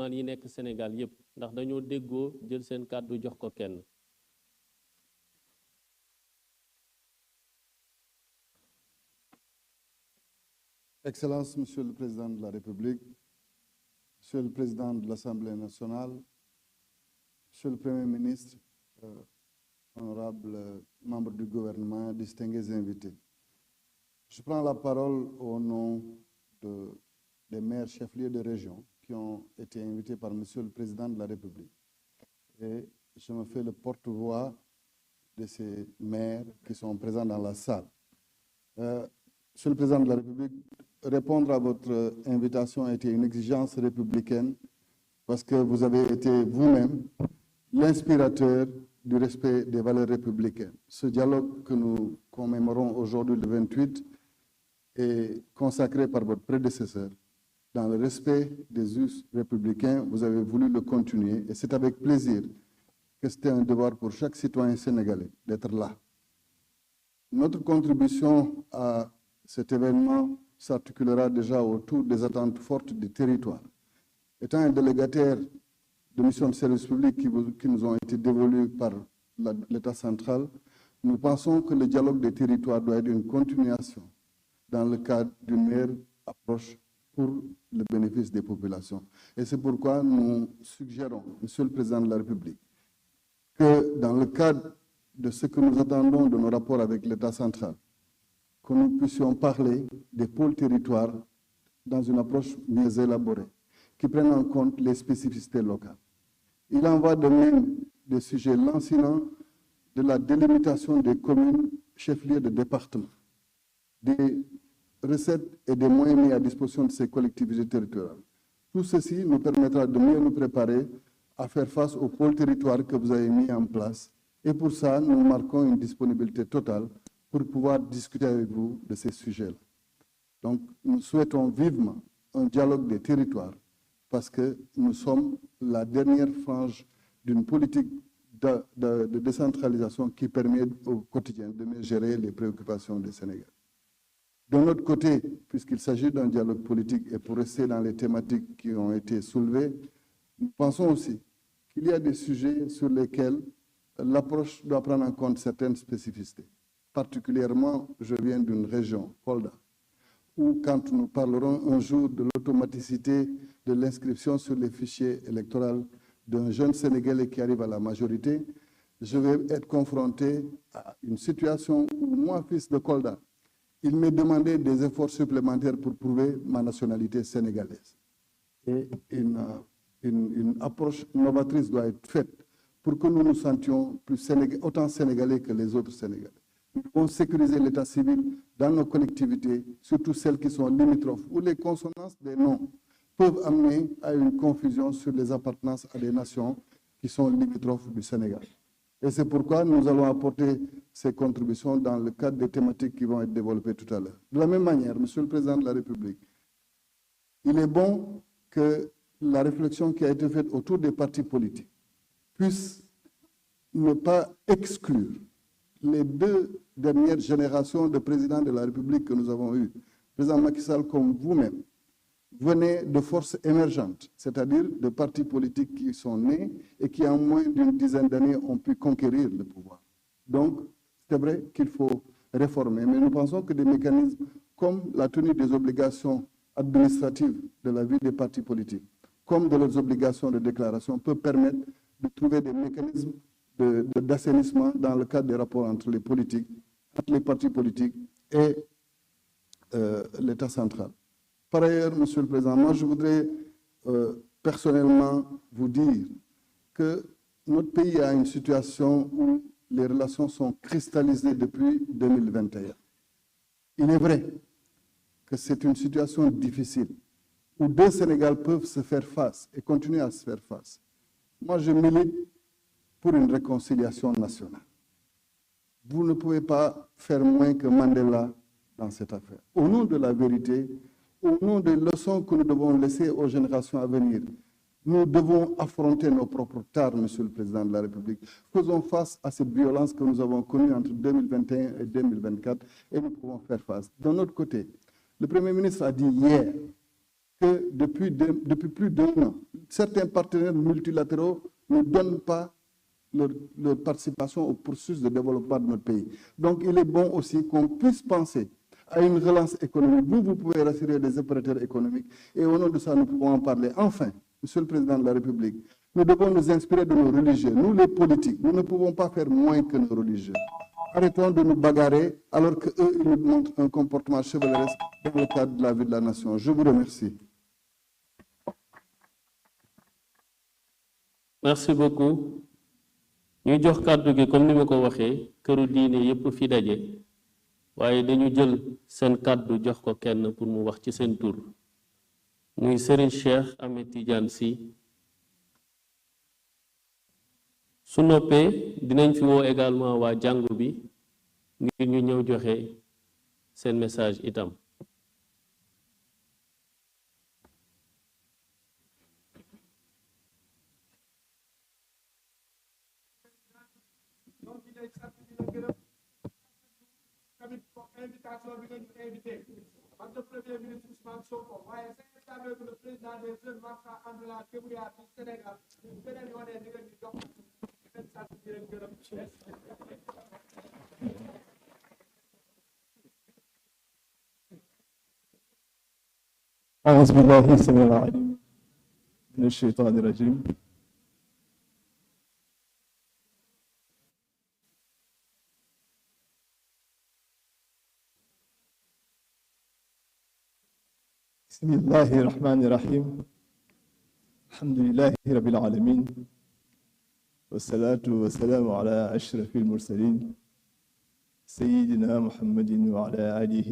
yi nekk Sénégal yépp ndax dañoo déggoo jël seen kàddu jox ko kenn. Excellences, Monsieur le Président de la République, Monsieur le Président de l'Assemblée nationale, Monsieur le Premier ministre, honorables membres du gouvernement, distingués invités. Je prends la parole au nom des maires chefs-lieux de région qui ont été invités par Monsieur le Président de la République. Et je me fais le porte-voix de ces maires qui sont présents dans la salle. Monsieur le Président de la République, répondre à votre invitation a été une exigence républicaine parce que vous avez été vous-même l'inspirateur du respect des valeurs républicaines. Ce dialogue que nous commémorons aujourd'hui le 28 est consacré par votre prédécesseur. Dans le respect des us républicains, vous avez voulu le continuer et c'est avec plaisir que c'était un devoir pour chaque citoyen sénégalais d'être là. Notre contribution à cet événement s'articulera déjà autour des attentes fortes du territoire. Étant un délégataire de missions de service public qui nous ont été dévolues par l'État central, nous pensons que le dialogue des territoires doit être une continuation dans le cadre d'une meilleure approche pour le bénéfice des populations. Et c'est pourquoi nous suggérons, Monsieur le Président de la République, que dans le cadre de ce que nous attendons de nos rapports avec l'État central, que nous puissions parler des pôles territoires dans une approche mieux élaborée, qui prenne en compte les spécificités locales. Il en va de même des sujets lancinants de la délimitation des communes chefs-lieux de département, des recettes et des moyens mis à disposition de ces collectivités territoriales. Tout ceci nous permettra de mieux nous préparer à faire face aux pôles territoires que vous avez mis en place. Et pour ça, nous marquons une disponibilité totale pour pouvoir discuter avec vous de ces sujets-là. Donc, nous souhaitons vivement un dialogue des territoires parce que nous sommes la dernière frange d'une politique de décentralisation qui permet au quotidien de mieux gérer les préoccupations des Sénégalais. De notre côté, puisqu'il s'agit d'un dialogue politique et pour rester dans les thématiques qui ont été soulevées, nous pensons aussi qu'il y a des sujets sur lesquels l'approche doit prendre en compte certaines spécificités. Particulièrement, je viens d'une région, Kolda, où quand nous parlerons un jour de l'automaticité de l'inscription sur les fichiers électoraux d'un jeune Sénégalais qui arrive à la majorité, je vais être confronté à une situation où moi, fils de Kolda, il m'est demandé des efforts supplémentaires pour prouver ma nationalité sénégalaise. Et une approche novatrice doit être faite pour que nous nous sentions autant sénégalais que les autres Sénégalais. Nous devons sécuriser l'état civil dans nos collectivités, surtout celles qui sont limitrophes, où les consonances des noms peuvent amener à une confusion sur les appartenances à des nations qui sont limitrophes du Sénégal. Et c'est pourquoi nous allons apporter ces contributions dans le cadre des thématiques qui vont être développées tout à l'heure. De la même manière, Monsieur le Président de la République, il est bon que la réflexion qui a été faite autour des partis politiques puisse ne pas exclure les deux dernières générations de présidents de la République que nous avons eues. Le président Macky Sall, comme vous-même, venez de forces émergentes, c'est-à-dire de partis politiques qui sont nés et qui, en moins d'une dizaine d'années, ont pu conquérir le pouvoir. Donc, c'est vrai qu'il faut réformer, mais nous pensons que des mécanismes comme la tenue des obligations administratives de la vie des partis politiques, comme de leurs obligations de déclaration, peuvent permettre de trouver des mécanismes d'assainissement dans le cadre des rapports entre les politiques, entre les partis politiques et l'État central. Par ailleurs, Monsieur le Président, moi je voudrais personnellement vous dire que notre pays a une situation où les relations sont cristallisées depuis 2021. Il est vrai que c'est une situation difficile où deux Sénégal peuvent se faire face et continuer à se faire face. Moi, je milite pour une réconciliation nationale. Vous ne pouvez pas faire moins que Mandela dans cette affaire. Au nom de la vérité, au nom des leçons que nous devons laisser aux générations à venir, nous devons affronter nos propres tares, Monsieur le Président de la République. Faisons face à cette violence que nous avons connue entre 2021 et 2024 et nous pouvons faire face. D'un autre côté, le Premier ministre a dit hier que depuis plus d'un an, certains partenaires multilatéraux ne donnent pas leur participation au processus de développement de notre pays. Donc, il est bon aussi qu'on puisse penser à une relance économique. Vous pouvez rassurer des opérateurs économiques et au nom de ça, nous pouvons en parler. Enfin, Monsieur le Président de la République, nous devons nous inspirer de nos religieux. Nous, les politiques, nous ne pouvons pas faire moins que nos religieux. Arrêtons de nous bagarrer alors qu'eux, ils nous montrent un comportement chevaleresque dans le cadre de la vie de la nation. Je vous remercie. Merci beaucoup. Ñu jox kàddu gi comme ni ma ko waxee këru diine yépp fi daje waaye dañu jël seen kàddu jox ko kenn pour mu wax ci seen tur muy Serigne Cheikh Ahmed Tidiane Sy su noppee dinañ fi woo également waa jàngu bi ngir ñu ñëw joxe seen message itam. Invitation bi ngeen ñu invité en tant que premier ministre Ousmane Sonko waaye secrétaire avec le président des jeunes marchands ambulants débrouillards du Sénégal beneen yoonee di ngeen ñu jox ngeen sant di leen gërëm. أعوذ بالله السميع العليم من الشيطان الرجيم بسم الله الرحمن الرحيم الحمد لله رب العالمين والصلاة والسلام على أشرف المرسلين سيدنا محمد وعلى آله